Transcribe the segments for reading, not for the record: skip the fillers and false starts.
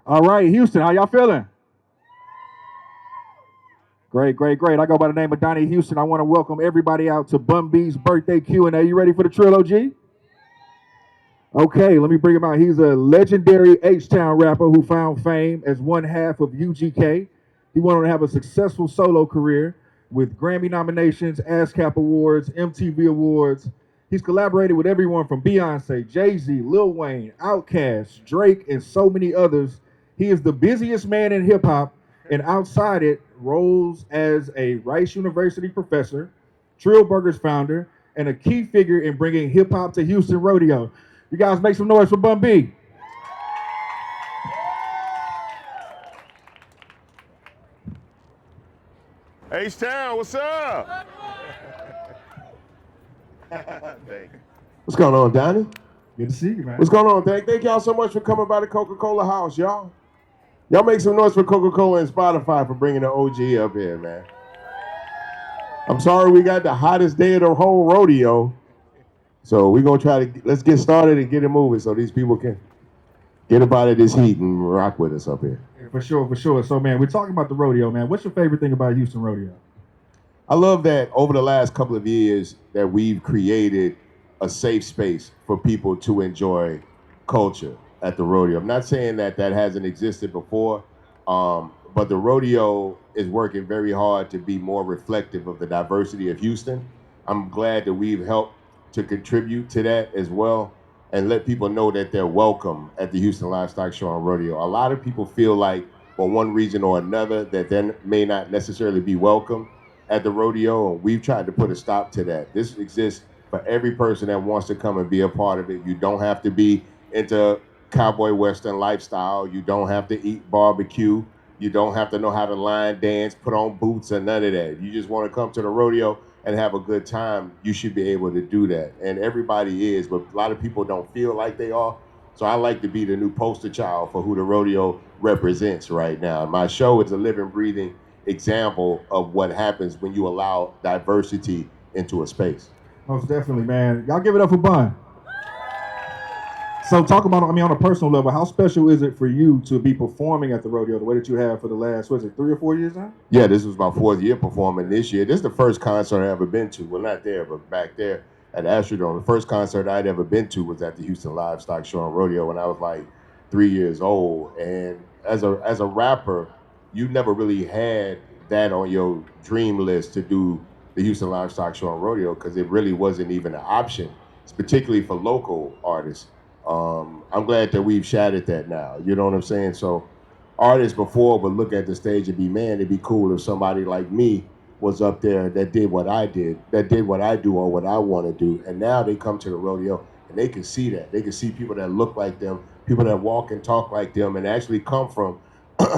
All right, Houston, how y'all feeling? Great, great, great. I go by the name of Donnie Houston. I want to welcome everybody out to Bun B's birthday Q&A. You ready for the Trill OG? Okay, let me bring him out. He's a legendary H-Town rapper who found fame as one half of UGK. He went on to have a successful solo career with Grammy nominations, ASCAP Awards, MTV Awards. He's collaborated with everyone from Beyonce, Jay-Z, Lil Wayne, Outkast, Drake, and so many others. He is the busiest man in hip-hop, and outside it, roles as a Rice University professor, Trill Burgers founder, and a key figure in bringing hip-hop to Houston Rodeo. You guys make some noise for Bun B. H-Town, what's up? What's going on, Donnie? Good to see you, man. What's going on? Thank y'all so much for coming by the Coca-Cola house, y'all. Y'all make some noise for Coca-Cola and Spoitfy for bringing the OG up here, man. I'm sorry we got the hottest day of the whole rodeo. So we're going to try to, let's get started and get it moving so these people can get up out of this heat and rock with us up here. For sure, for sure. So, man, we're talking about the rodeo, man. What's your favorite thing about Houston Rodeo? I love that over the last couple of years that we've created a safe space for people to enjoy culture at the rodeo. I'm not saying that that hasn't existed before, but the rodeo is working very hard to be more reflective of the diversity of Houston. I'm glad that we've helped to contribute to that as well and let people know that they're welcome at the Houston Livestock Show and Rodeo. A lot of people feel like for one reason or another that they may not necessarily be welcome at the rodeo, and we've tried to put a stop to that. This exists for every person that wants to come and be a part of it. You don't have to be into cowboy western lifestyle. You don't have to eat barbecue. You don't have to know how to line dance, put on boots, or none of that. You just want to come to the rodeo and have a good time. You should be able to do that. And everybody is, but a lot of people don't feel like they are. So I like to be the new poster child for who the rodeo represents right now. My show is a living, breathing example of what happens when you allow diversity into a space. Most definitely, man. Y'all give it up for Bun. So talk about, on a personal level, how special is it for you to be performing at the rodeo the way that you have for the last, 3 or 4 years now? Yeah, this was my 4th year performing this year. This is the first concert I ever been to. Well, not there, but back there at Astrodome. The first concert I'd ever been to was at the Houston Livestock Show and Rodeo when I was like 3 years old. And as a rapper, you never really had that on your dream list to do the Houston Livestock Show and Rodeo because it really wasn't even an option. It's particularly for local artists. I'm glad that we've shattered that now. You know what I'm saying? So artists before would look at the stage and be, man, it'd be cool if somebody like me was up there that did what I did, that did what I do or what I want to do. And now they come to the rodeo and they can see that. They can see people that look like them, people that walk and talk like them and actually come from,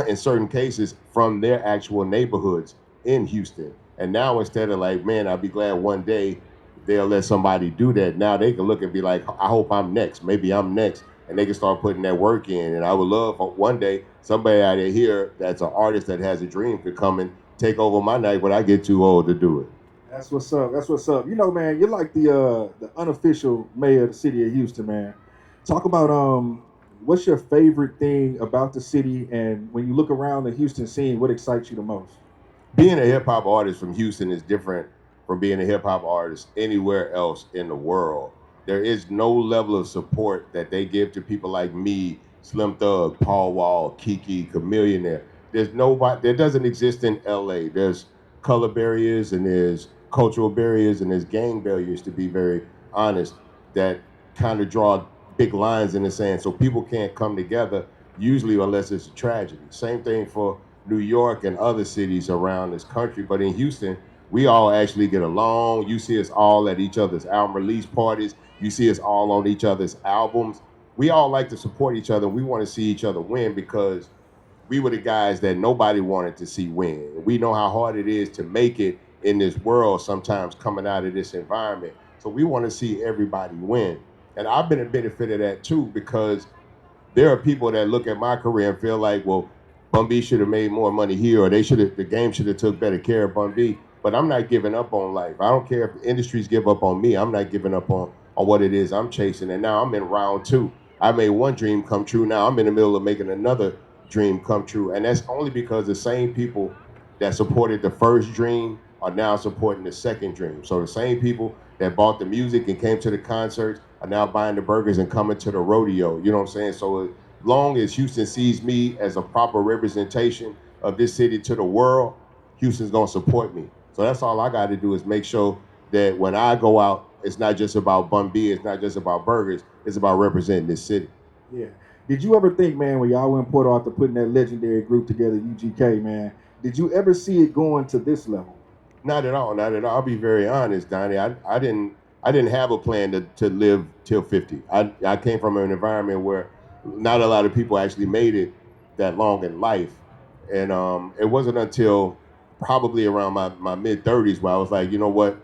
in certain cases, from their actual neighborhoods in Houston. And now instead of like, man, I'll be glad one day they'll let somebody do that. Now they can look and be like, I hope I'm next. Maybe I'm next. And they can start putting that work in. And I would love one day somebody out of here that's an artist that has a dream could come and take over my night when I get too old to do it. That's what's up. That's what's up. You know, man, you're like the unofficial mayor of the city of Houston, man. Talk about what's your favorite thing about the city, and when you look around the Houston scene, what excites you the most? Being a hip hop artist from Houston is different from being a hip hop artist anywhere else in the world. There is no level of support that they give to people like me, Slim Thug, Paul Wall, Kiki, Chameleonaire. There's nobody, that doesn't exist in LA. There's color barriers and there's cultural barriers and there's gang barriers, to be very honest, that kind of draw big lines in the sand. So people can't come together usually unless it's a tragedy. Same thing for New York and other cities around this country. But in Houston, we all actually get along. You see us all at each other's album release parties. You see us all on each other's albums. We all like to support each other. We want to see each other win because we were the guys that nobody wanted to see win. We know how hard it is to make it in this world sometimes coming out of this environment. So we want to see everybody win. And I've been a benefit of that too, because there are people that look at my career and feel like, well, Bun B should have made more money here, or the game should have took better care of Bun B. But I'm not giving up on life. I don't care if the industries give up on me. I'm not giving up on what it is I'm chasing. And now I'm in round 2. I made one dream come true. Now I'm in the middle of making another dream come true. And that's only because the same people that supported the first dream are now supporting the second dream. So the same people that bought the music and came to the concerts are now buying the burgers and coming to the rodeo. You know what I'm saying? So as long as Houston sees me as a proper representation of this city to the world, Houston's gonna support me. So that's all I got to do is make sure that when I go out, it's not just about Bun B, it's not just about burgers, it's about representing this city. Yeah. Did you ever think, man, when y'all went in Port Arthur putting that legendary group together, UGK, man, did you ever see it going to this level? Not at all, not at all. I'll be very honest, Donnie. I didn't have a plan to live till 50. I came from an environment where not a lot of people actually made it that long in life. And it wasn't until probably around my mid-30s where I was like, you know what?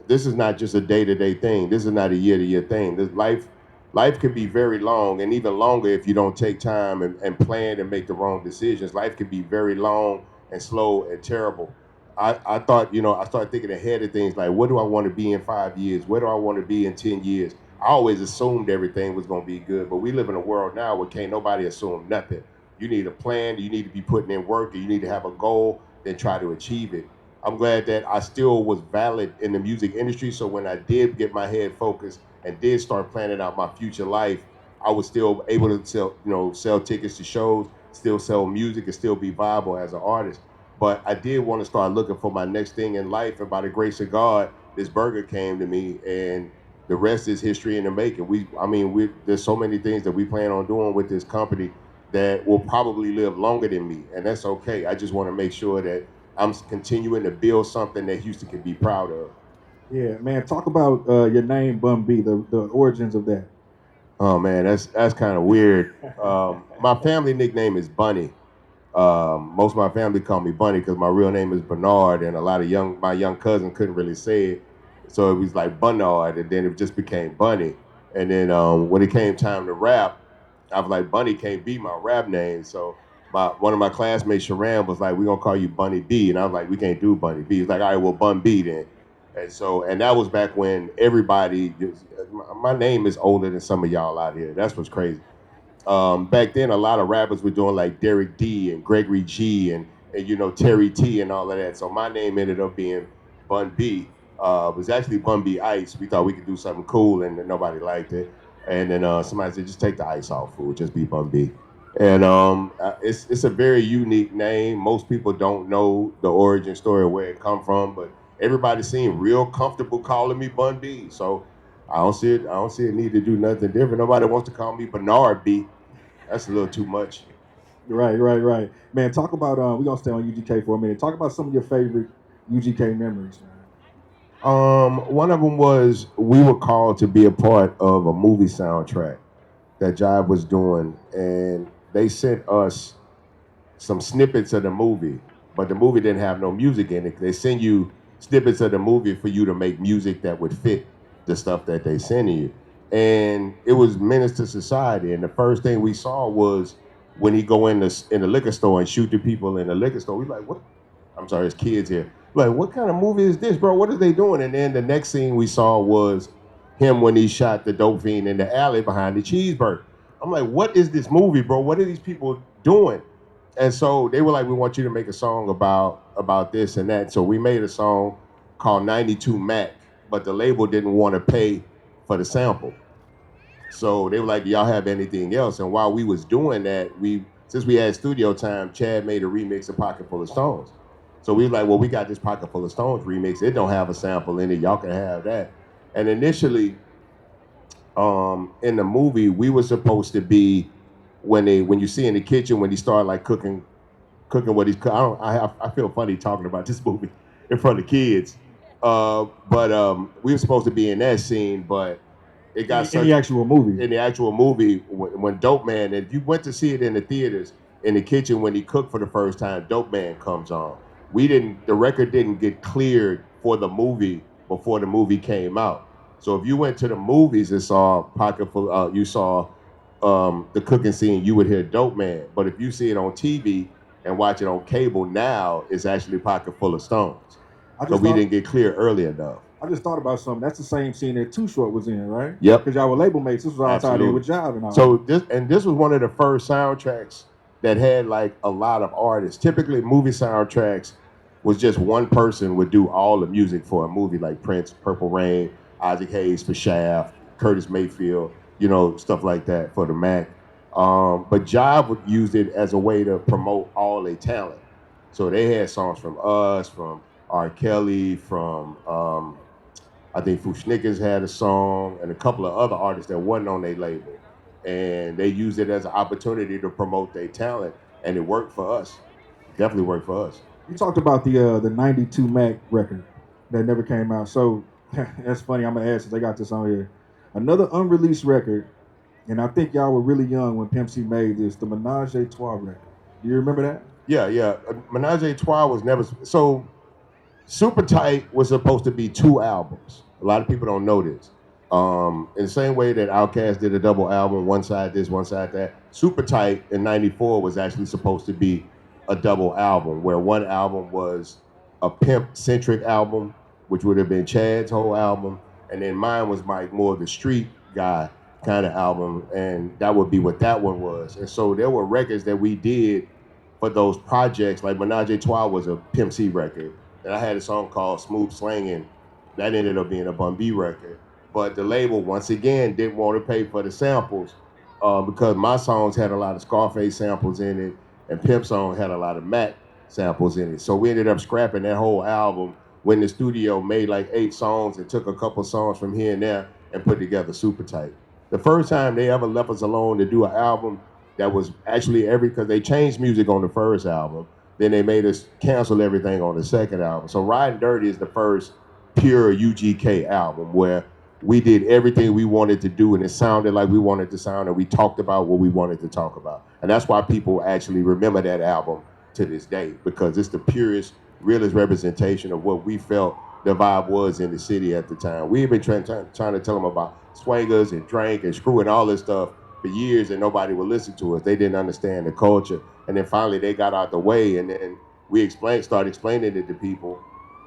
This is not just a day-to-day thing. This is not a year-to-year thing. This life can be very long, and even longer if you don't take time and plan and make the wrong decisions. Life can be very long and slow and terrible. I thought, I started thinking ahead of things like, what do I want to be in 5 years? Where do I want to be in 10 years? I always assumed everything was going to be good, but we live in a world now where can't nobody assume nothing. You need a plan, you need to be putting in work, and you need to have a goal, then try to achieve it. I'm glad that I still was valid in the music industry, so when I did get my head focused and did start planning out my future life, I was still able to sell tickets to shows, still sell music, and still be viable as an artist. But I did want to start looking for my next thing in life, and by the grace of God, this burger came to me, and the rest is history in the making. There's so many things that we plan on doing with this company that will probably live longer than me, and that's okay. I just want to make sure that I'm continuing to build something that Houston can be proud of. Yeah, man. Talk about your name, Bun B, the origins of that. Oh man, that's kind of weird. My family nickname is Bunny. Most of my family call me Bunny because my real name is Bernard, and a lot of my young cousin couldn't really say it, so it was like Bernard, and then it just became Bunny. And then when it came time to rap, I was like, Bunny can't be my rap name, so one of my classmates, Sharam, was like, we're gonna call you Bunny B, and I was like, we can't do Bunny B. He's like, all right, well, Bun B then. And that was back when my name is older than some of y'all out here. That's what's crazy. Back then, a lot of rappers were doing like Derek D and Gregory G and Terry T and all of that. So my name ended up being Bun B. It was actually Bun B Ice. We thought we could do something cool, and nobody liked it. And then somebody said, just take the ice off, fool. Just be Bun B. And it's a very unique name. Most people don't know the origin story of where it come from, but everybody seemed real comfortable calling me Bun B. So I don't see a need to do nothing different. Nobody wants to call me Bernard B. That's a little too much. Right. Man, talk about, we're going to stay on UGK for a minute. Talk about some of your favorite UGK memories, man. One of them was we were called to be a part of a movie soundtrack that Jive was doing, and they sent us some snippets of the movie, but the movie didn't have no music in it. They send you snippets of the movie for you to make music that would fit the stuff that they send you. And it was Menace to Society, and the first thing we saw was when he go in the liquor store and shoot the people in the liquor store. We like, what? I'm sorry, there's kids here. Like, what kind of movie is this, bro? What are they doing? And then the next scene we saw was him when he shot the dope fiend in the alley behind the cheeseburger. I'm like, what is this movie, bro? What are these people doing? And so they were like, we want you to make a song about this and that. So we made a song called 92 Mac, but the label didn't want to pay for the sample. So they were like, do y'all have anything else? And while we was doing that, since we had studio time, Chad made a remix of Pocket Full of Stones. So we were like, well, we got this Pocket Full of Stones remix. It don't have a sample in it. Y'all can have that. And initially, in the movie, we were supposed to be when you see in the kitchen when he started like cooking what he's cooking. I feel funny talking about this movie in front of kids, but we were supposed to be in that scene, but it got in the actual movie. In the actual movie, when Dope Man, if you went to see it in the theaters, in the kitchen when he cooked for the first time, Dope Man comes on. The record didn't get cleared for the movie before the movie came out. So if you went to the movies and saw you saw the cooking scene, you would hear Dope Man. But if you see it on TV and watch it on cable now, it's actually Pocket Full of Stones. So we didn't get clear early enough. I just thought about something. That's the same scene that Too Short was in, right? Yep. Because y'all were label mates. This was all tied in with Jive and all. So this was one of the first soundtracks that had like a lot of artists. Typically, movie soundtracks was just one person would do all the music for a movie, like Prince, Purple Rain, Isaac Hayes for Shaft, Curtis Mayfield, stuff like that for the Mac. But Jive would use it as a way to promote all their talent. So they had songs from us, from R. Kelly, from I think Fushnickers had a song, and a couple of other artists that wasn't on their label. And they used it as an opportunity to promote their talent, and it worked for us. Definitely worked for us. You talked about the '92 Mac record that never came out. So that's funny. I'm gonna ask since I got this on here. Another unreleased record, and I think y'all were really young when Pimp C made this, the Menage a Trois record. Do you remember that? Yeah. Menage a Trois was never so. Super Tight was supposed to be 2 albums. A lot of people don't know this. In the same way that Outkast did a double album, one side this, one side that, Super Tight in '94 was actually supposed to be a double album, where one album was a pimp-centric album, which would have been Chad's whole album, and then mine was more of the street guy kind of album, and that would be what that one was. And so there were records that we did for those projects, like Menage a Trois was a Pimp C record. And I had a song called Smooth Slangin'. That ended up being a Bun B record. But the label, once again, didn't want to pay for the samples because my songs had a lot of Scarface samples in it, and Pimp song had a lot of Mac samples in it. So we ended up scrapping that whole album, went in the studio, made like 8 songs, and took a couple songs from here and there and put together Super Tight. The first time they ever left us alone to do an album that was actually because they changed music on the first album. Then they made us cancel everything on the second album. So Riding Dirty is the first pure UGK album where we did everything we wanted to do and it sounded like we wanted to sound and we talked about what we wanted to talk about. And that's why people actually remember that album to this day, because it's the purest, realest representation of what we felt the vibe was in the city at the time. We had been trying to tell them about swingers and drink and screw and all this stuff for years, and nobody would listen to us. They didn't understand the culture. And then finally they got out the way, and then we started explaining it to people,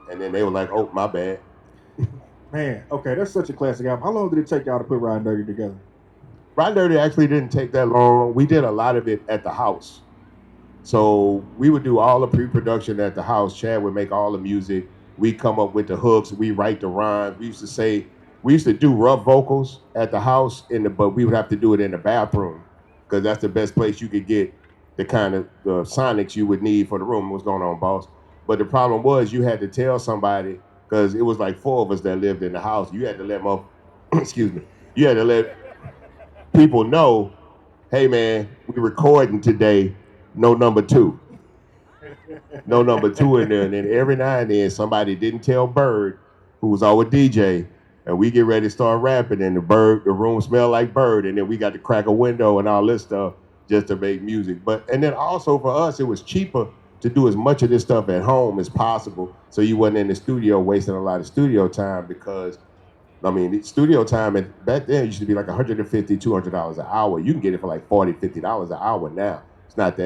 and then they were like, oh, my bad. Man, okay, that's such a classic album. How long did it take y'all to put Riding Dirty together? Riding Dirty actually didn't take that long. We did a lot of it at the house. So we would do all the pre-production at the house. Chad would make all the music. We come up with the hooks. We write the rhymes. We used to do rough vocals at the house, but we would have to do it in the bathroom because that's the best place you could get the kind of sonics you would need for the room. What's going on, boss? But the problem was you had to tell somebody, because it was like 4 of us that lived in the house. You had to let excuse me. You had to let people know, hey man, we're recording today. No number 2. No number 2 in there. And then every now and then somebody didn't tell Bird, who was our DJ, and we get ready to start rapping, and the room smelled like Bird, and then we got to crack a window and all this stuff just to make music. And then also for us, it was cheaper to do as much of this stuff at home as possible, so you wasn't in the studio wasting a lot of studio time, because studio time back then used to be like $150, $200 an hour. You can get it for like $40, $50 an hour now. It's not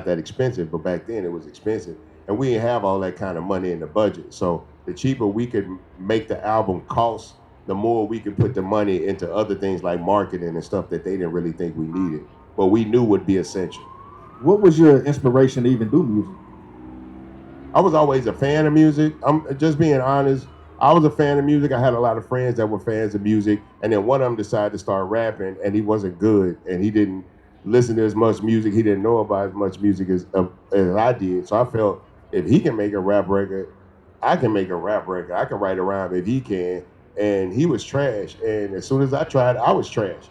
that expensive, but back then it was expensive, and we didn't have all that kind of money in the budget. So the cheaper we could make the album cost, the more we could put the money into other things like marketing and stuff that they didn't really think we needed, but we knew would be essential. What was your inspiration to even do music? I was always a fan of music. I'm just being honest. I was a fan of music. I had a lot of friends that were fans of music, and then one of them decided to start rapping, and he wasn't good, and he didn't listen to as much music. He didn't know about as much music as I did. So I felt if he can make a rap record, I can make a rap record. I can write a rhyme if he can. And he was trash. And as soon as I tried, I was trash.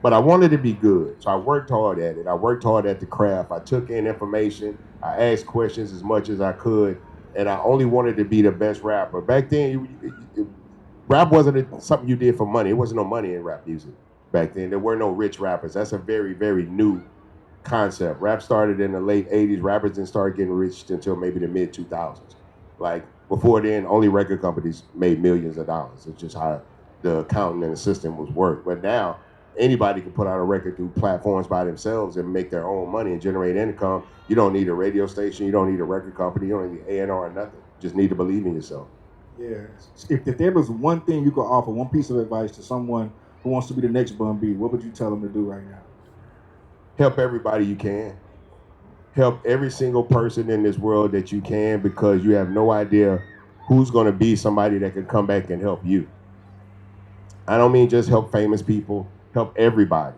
But I wanted to be good. So I worked hard at it. I worked hard at the craft. I took in information. I asked questions as much as I could. And I only wanted to be the best rapper. Back then, rap wasn't something you did for money. It wasn't no money in rap music back then. There were no rich rappers. That's a very, very new concept. Rap started in the late 80s. Rappers didn't start getting rich until maybe the mid 2000s. Like before then, only record companies made millions of dollars. It's just how the accounting and the system was worked. But now anybody can put out a record through platforms by themselves and make their own money and generate income. You don't need a radio station. You don't need a record company. You don't need A&R or nothing. You just need to believe in yourself. Yeah. If there was one thing you could offer, one piece of advice to someone who wants to be the next Bun B, what would you tell them to do right now? Help everybody you can. help every single person in this world that you can, because you have no idea who's going to be somebody that can come back and help you. I don't mean just help famous people, help everybody.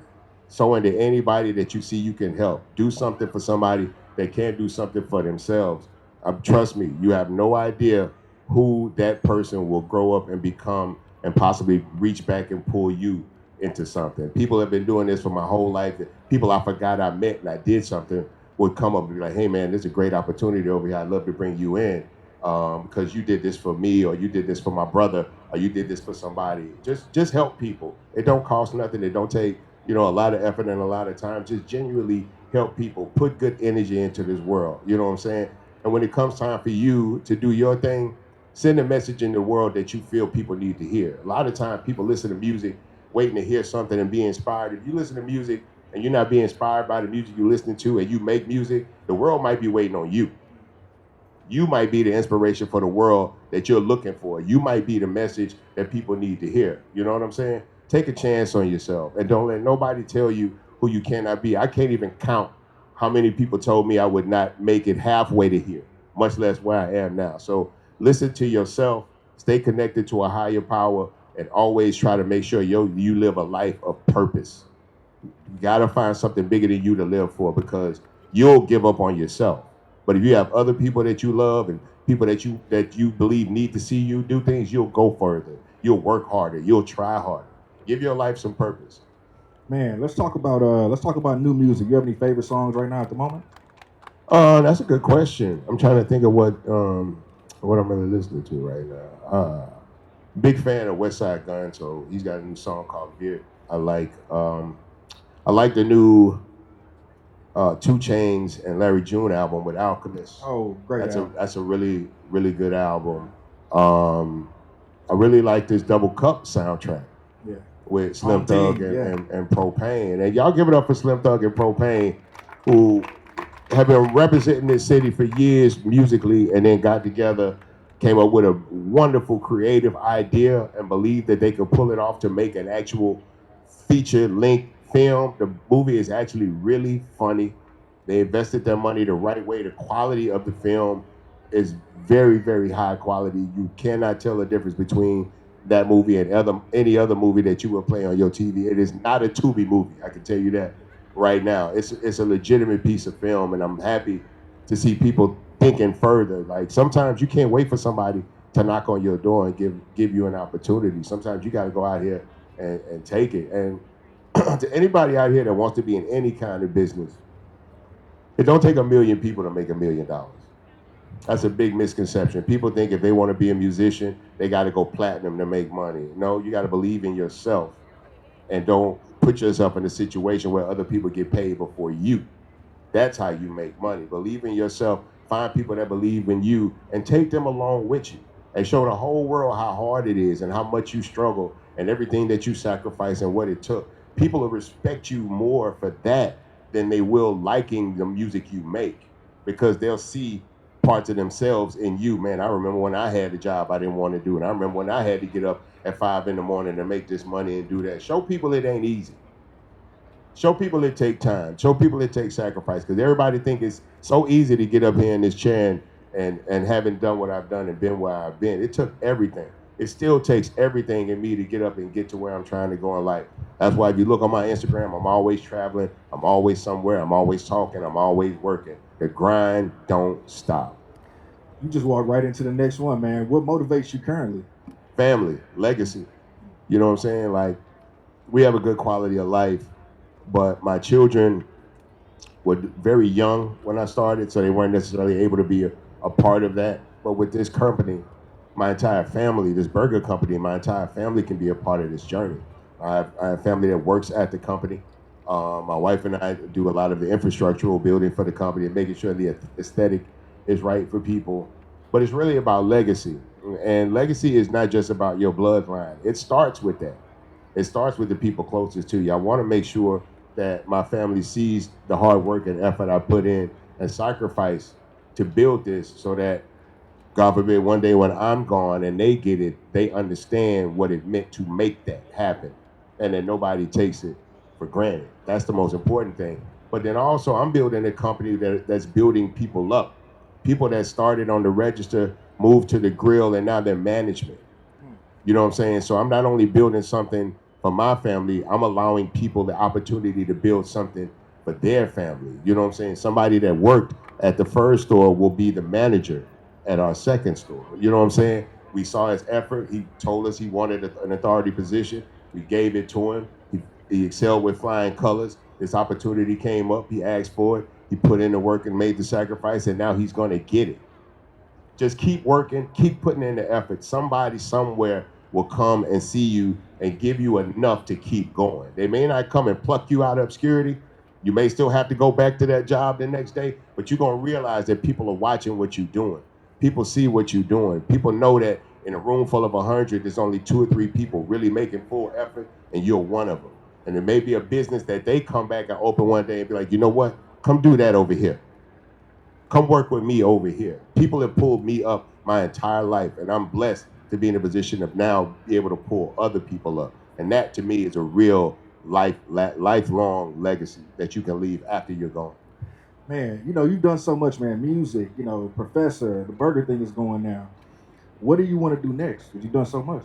So into anybody that you see you can help. Do something for somebody that can't do something for themselves. Trust me, you have no idea who that person will grow up and become and possibly reach back and pull you into something. People have been doing this for my whole life. People I forgot I met and I did something would come up and be like, hey man, this is a great opportunity over here. I'd love to bring you in because you did this for me, or you did this for my brother, or you did this for somebody. Just help people. It don't cost nothing. It don't take a lot of effort and a lot of time. Just genuinely help people. Put good energy into this world. You know what I'm saying? And when it comes time for you to do your thing, send a message in the world that you feel people need to hear. A lot of times people listen to music waiting to hear something and be inspired. If you listen to music and you're not being inspired by the music you're listening to, and you make music, the world might be waiting on you. You might be the inspiration for the world that you're looking for. You might be the message that people need to hear. You know what I'm saying? Take a chance on yourself and don't let nobody tell you who you cannot be. I can't even count how many people told me I would not make it halfway to here, much less where I am now. So listen to yourself, stay connected to a higher power, and always try to make sure you live a life of purpose. You gotta find something bigger than you to live for, because you'll give up on yourself. But if you have other people that you love and people that you believe need to see you do things, you'll go further. You'll work harder. You'll try harder. Give your life some purpose. Man, let's talk about new music. You have any favorite songs right now at the moment? That's a good question. I'm trying to think of what I'm really listening to right now. Big fan of West Side Gun, so he's got a new song called "Beer." I like the new 2 Chainz and Larry June album with Alchemist. Oh, great! That's a really, really good album. I really like this Double Cup soundtrack. Yeah. With Slim Thug and Propane. And y'all give it up for Slim Thug and Propane, who have been representing this city for years musically, and then got together, came up with a wonderful creative idea, and believed that they could pull it off to make an actual feature-length film. The movie is actually really funny. They invested their money the right way. The quality of the film is very, very high quality. You cannot tell the difference between that movie and any other movie that you will play on your TV. It is not a Tubi movie, I can tell you that right now. It's a legitimate piece of film, and I'm happy to see people thinking further. Like, sometimes you can't wait for somebody to knock on your door and give you an opportunity. Sometimes you got to go out here and take it. And to anybody out here that wants to be in any kind of business, it don't take 1 million people to make $1 million. That's a big misconception. People think if they want to be a musician, they got to go platinum to make money. No, you got to believe in yourself, and don't put yourself in a situation where other people get paid before you. That's how you make money. Believe in yourself, find people that believe in you, and take them along with you, and show the whole world how hard it is and how much you struggle and everything that you sacrifice and what it took. People will respect you more for that than they will liking the music you make, because they'll see parts of themselves in you. Man, I remember when I had a job I didn't want to do, and I remember when I had to get up at 5 in the morning to make this money and do that. Show people it ain't easy. Show people it take time. Show people it takes sacrifice, because everybody think it's so easy to get up here in this chair and haven't done what I've done and been where I've been. It took everything. It still takes everything in me to get up and get to where I'm trying to go in life. That's why if you look on my Instagram, I'm always traveling, I'm always somewhere, I'm always talking, I'm always working. The grind don't stop. You just walk right into the next one, man. What motivates you currently? Family, legacy. You know what I'm saying? Like, we have a good quality of life, but my children were very young when I started, so they weren't necessarily able to be a part of that. But with this company, my entire family, this burger company, my entire family can be a part of this journey. I have family that works at the company. My wife and I do a lot of the infrastructural building for the company and making sure the aesthetic is right for people. But it's really about legacy. And legacy is not just about your bloodline. It starts with that. It starts with the people closest to you. I want to make sure that my family sees the hard work and effort I put in and sacrifice to build this, so that, God forbid, one day when I'm gone and they get it, they understand what it meant to make that happen, and that nobody takes it for granted. That's the most important thing. But then also I'm building a company that's building people up. People that started on the register, moved to the grill, and now they're management. You know what I'm saying? So I'm not only building something for my family, I'm allowing people the opportunity to build something for their family. You know what I'm saying? Somebody that worked at the first store will be the manager at our second store. You know what I'm saying? We saw his effort. He told us he wanted an authority position. We gave it to him. He excelled with flying colors. This opportunity came up. He asked for it. He put in the work and made the sacrifice, and now he's going to get it. Just keep working, keep putting in the effort. Somebody somewhere will come and see you and give you enough to keep going. They may not come and pluck you out of obscurity. You may still have to go back to that job the next day, but you're going to realize that people are watching what you're doing. People see what you're doing. People know that in a room full of 100, there's only 2 or 3 people really making full effort, and you're one of them. And it may be a business that they come back and open one day and be like, you know what? Come do that over here. Come work with me over here. People have pulled me up my entire life, and I'm blessed to be in a position of now be able to pull other people up. And that, to me, is a real lifelong legacy that you can leave after you're gone. Man, you've done so much, man. Music, Professor, the burger thing is going now. What do you want to do next? Because you've done so much.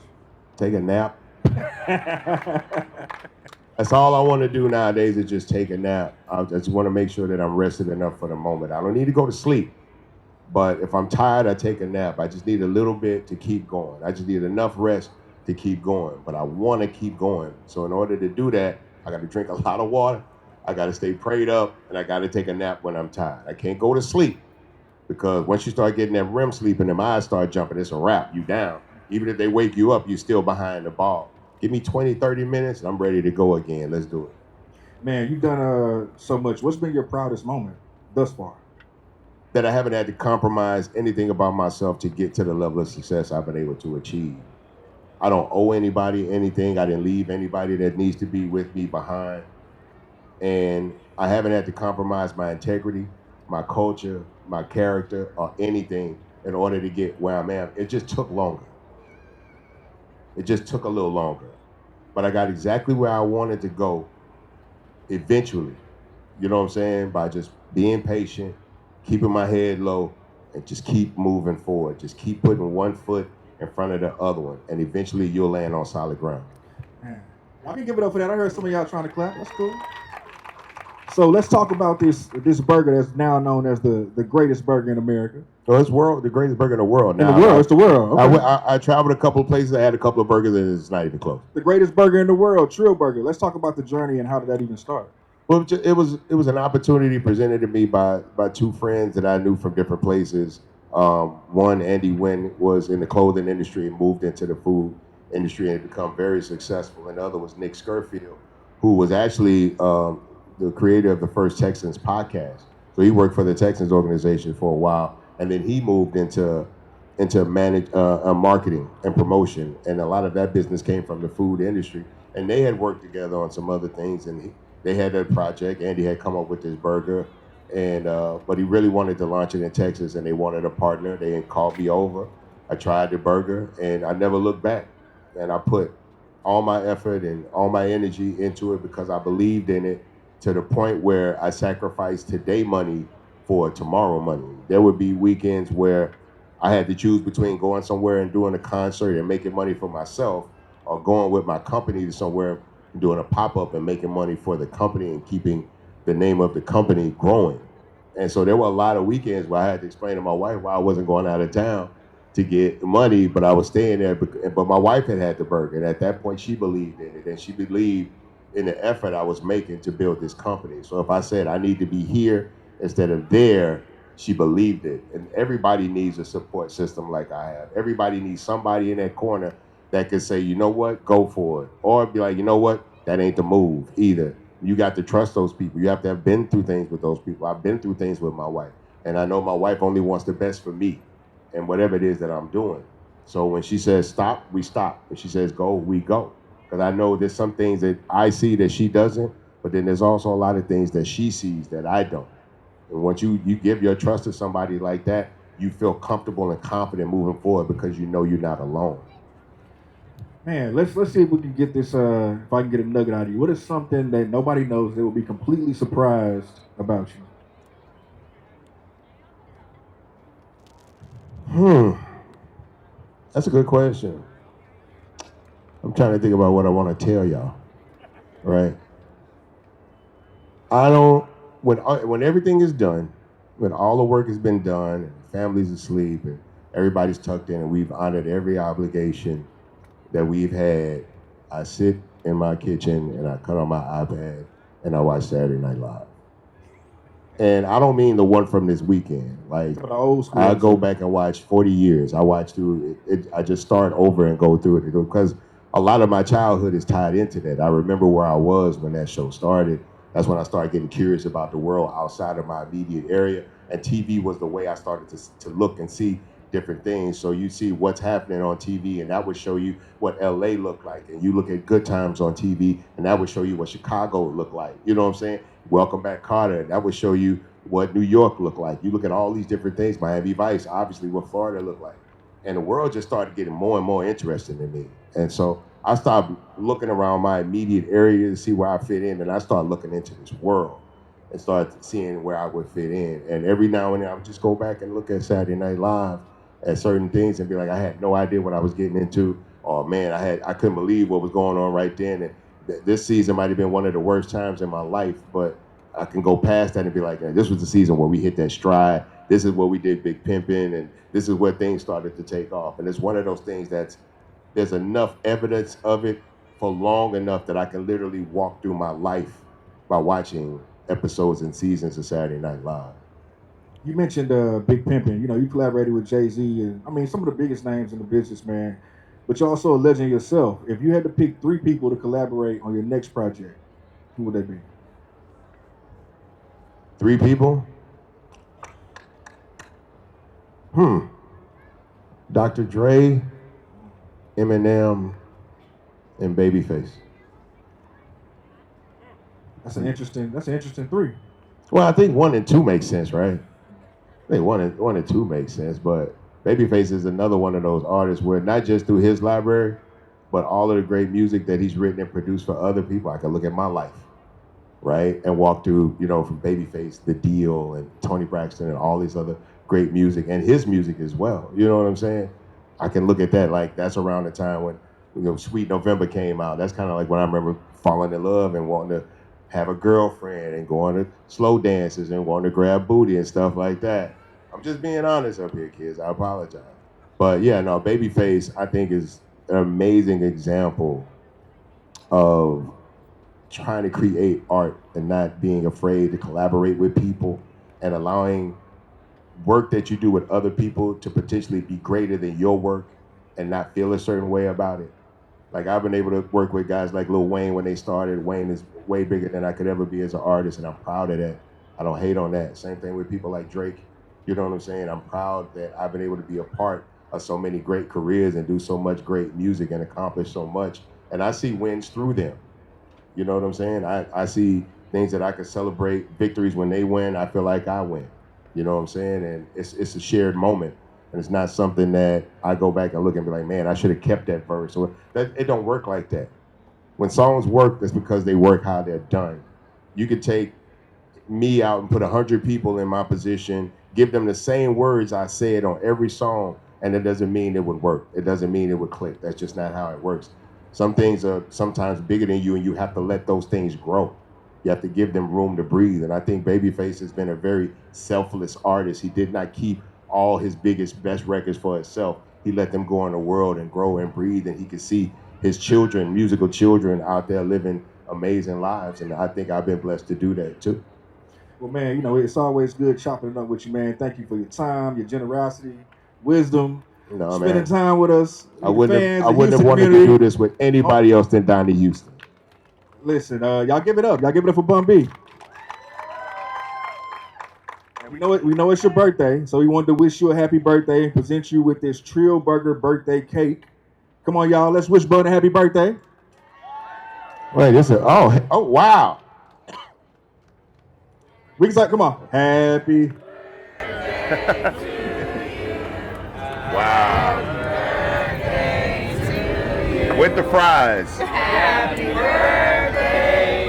Take a nap. That's all I want to do nowadays is just take a nap. I just want to make sure that I'm rested enough for the moment. I don't need to go to sleep, but if I'm tired, I take a nap. I just need a little bit to keep going. I just need enough rest to keep going, but I want to keep going. So in order to do that, I got to drink a lot of water. I got to stay prayed up, and I got to take a nap when I'm tired. I can't go to sleep because once you start getting that REM sleep and them eyes start jumping, it's a wrap. You down. Even if they wake you up, you're still behind the ball. Give me 20, 30 minutes, and I'm ready to go again. Let's do it. Man, you've done so much. What's been your proudest moment thus far? That I haven't had to compromise anything about myself to get to the level of success I've been able to achieve. I don't owe anybody anything. I didn't leave anybody that needs to be with me behind. And I haven't had to compromise my integrity, my culture, my character, or anything in order to get where I'm at. It just took longer. It just took a little longer. But I got exactly where I wanted to go eventually. You know what I'm saying? By just being patient, keeping my head low, and just keep moving forward. Just keep putting one foot in front of the other one, and eventually you'll land on solid ground. Man, y'all can give it up for that. I heard some of y'all trying to clap. That's cool. So let's talk about this burger that's now known as the greatest burger in America. So it's the greatest burger in the world now. In the world, it's the world. Okay. I traveled a couple of places. I had a couple of burgers, and it's not even close. The greatest burger in the world, Trill Burger. Let's talk about the journey and how did that even start? Well, it was an opportunity presented to me by 2 friends that I knew from different places. One, Andy Wynn, was in the clothing industry and moved into the food industry and had become very successful. And the other was Nick Scurfield, who was actually the creator of the First Texans podcast. So he worked for the Texans organization for a while, and then he moved into marketing and promotion, and a lot of that business came from the food industry. And they had worked together on some other things, and they had that project. Andy had come up with this burger, and but he really wanted to launch it in Texas, and they wanted a partner. They called me over. I tried the burger, and I never looked back. And I put all my effort and all my energy into it because I believed in it, to the point where I sacrificed today money for tomorrow money. There would be weekends where I had to choose between going somewhere and doing a concert and making money for myself, or going with my company to somewhere and doing a pop-up and making money for the company and keeping the name of the company growing. And so there were a lot of weekends where I had to explain to my wife why I wasn't going out of town to get money, but I was staying there. But my wife had the burger, and at that point she believed in it, and she believed in the effort I was making to build this company. So if I said I need to be here instead of there, she believed it. And everybody needs a support system like I have. Everybody needs somebody in that corner that can say, you know what, go for it. Or be like, you know what, that ain't the move either. You got to trust those people. You have to have been through things with those people. I've been through things with my wife. And I know my wife only wants the best for me and whatever it is that I'm doing. So when she says stop, we stop. When she says go, we go. Because I know there's some things that I see that she doesn't, but then there's also a lot of things that she sees that I don't. And once you give your trust to somebody like that, you feel comfortable and confident moving forward because you know you're not alone. Man, let's see if we can get this. If I can get a nugget out of you. What is something that nobody knows that will be completely surprised about you? That's a good question. I'm trying to think about what I want to tell y'all. Right? I don't. When everything is done, when all the work has been done, and the family's asleep, and everybody's tucked in, and we've honored every obligation that we've had, I sit in my kitchen and I cut on my iPad and I watch Saturday Night Live. And I don't mean the one from this weekend. Like, The old school I go episodes. back and watch 40 years. I watch through it. I just start over and go through it because a lot of my childhood is tied into that. I remember where I was when that show started. That's when I started getting curious about the world outside of my immediate area. And TV was the way I started to look and see different things. So you see what's happening on TV, and that would show you what LA looked like. And you look at Good Times on TV, and that would show you what Chicago looked like. You know what I'm saying? Welcome Back, Carter. That would show you what New York looked like. You look at all these different things. Miami Vice, obviously, what Florida looked like. And the world just started getting more and more interesting to me. And so I started looking around my immediate area to see where I fit in, and I started looking into this world and started seeing where I would fit in. And every now and then I would just go back and look at Saturday Night Live at certain things and be like, I had no idea what I was getting into. Oh man, I couldn't believe what was going on right then. And this season might have been one of the worst times in my life, but I can go past that and be like, this was the season where we hit that stride. This is where we did big pimping, and this is where things started to take off. And it's one of those things there's enough evidence of it for long enough that I can literally walk through my life by watching episodes and seasons of Saturday Night Live. You mentioned Big Pimpin'. You know, you collaborated with Jay-Z and I mean some of the biggest names in the business, man. But you're also a legend yourself. If you had to pick 3 people to collaborate on your next project, who would they be? 3 people? Dr. Dre, Eminem, and Babyface. That's an interesting 3. Well, I think 1 and 2 makes sense, right? I think one and two makes sense, but Babyface is another one of those artists where not just through his library, but all of the great music that he's written and produced for other people. I can look at my life, right, and walk through, from Babyface, The Deal, and Tony Braxton, and all these other great music, and his music as well. You know what I'm saying? I can look at that like that's around the time when Sweet November came out. That's kind of like when I remember falling in love and wanting to have a girlfriend and going to slow dances and wanting to grab booty and stuff like that. I'm just being honest up here, kids. I apologize. But yeah, no, Babyface, I think, is an amazing example of trying to create art and not being afraid to collaborate with people and allowing work that you do with other people to potentially be greater than your work and not feel a certain way about it. Like, I've been able to work with guys like Lil Wayne when they started. Wayne is way bigger than I could ever be as an artist, and I'm proud of that. I don't hate on that. Same thing with people like Drake. You know what I'm saying? I'm proud that I've been able to be a part of so many great careers and do so much great music and accomplish so much. And I see wins through them. You know what I'm saying? I see things that I can celebrate, victories when they win. I feel like I win. You know what I'm saying? And it's a shared moment. And it's not something that I go back and look and be like, man, I should have kept that verse. Or it don't work like that. When songs work, that's because they work how they're done. You could take me out and put 100 people in my position, give them the same words I said on every song, and it doesn't mean it would work. It doesn't mean it would click. That's just not how it works. Some things are sometimes bigger than you, and you have to let those things grow. You have to give them room to breathe. And I think Babyface has been a very selfless artist. He did not keep all his biggest, best records for himself. He let them go in the world and grow and breathe, and he could see his children, musical children, out there living amazing lives. And I think I've been blessed to do that too. Well, man, it's always good chopping it up with you, man. Thank you for your time, your generosity, wisdom, spending time with us. I wouldn't have wanted to do this with anybody else than Donnie Houston. Listen, y'all give it up. Y'all give it up for Bun B. And we know it's your birthday, so we wanted to wish you a happy birthday and present you with this Trill Burger birthday cake. Come on, y'all. Let's wish Bun a happy birthday. Wait, this is oh wow. We can say, come on, happy. Wow. with the fries. Happy birthday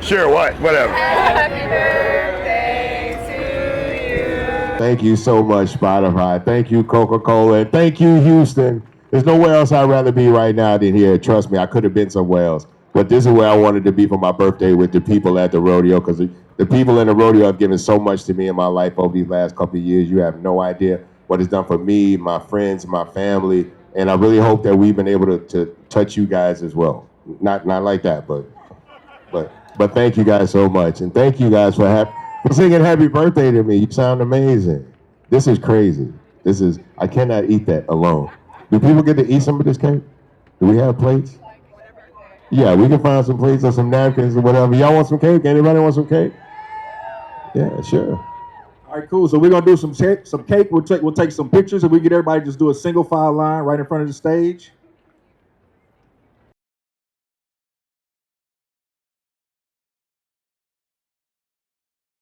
to Sure, what? Whatever. Happy birthday to you. Thank you so much, Spotify. Thank you, Coca-Cola. And thank you, Houston. There's nowhere else I'd rather be right now than here. Trust me, I could have been somewhere else. But this is where I wanted to be for my birthday with the people at the rodeo, because the people in the rodeo have given so much to me in my life over these last couple of years. You have no idea what it's done for me, my friends, my family. And I really hope that we've been able to touch you guys as well. Not like that, but thank you guys so much. And thank you guys for singing happy birthday to me. You sound amazing. This is crazy. I cannot eat that alone. Do people get to eat some of this cake? Do we have plates? Yeah, we can find some plates or some napkins or whatever. Y'all want some cake? Anybody want some cake? Yeah, sure. All right, cool. So we're gonna do some cake. We'll take some pictures, and we get everybody just do a single file line right in front of the stage.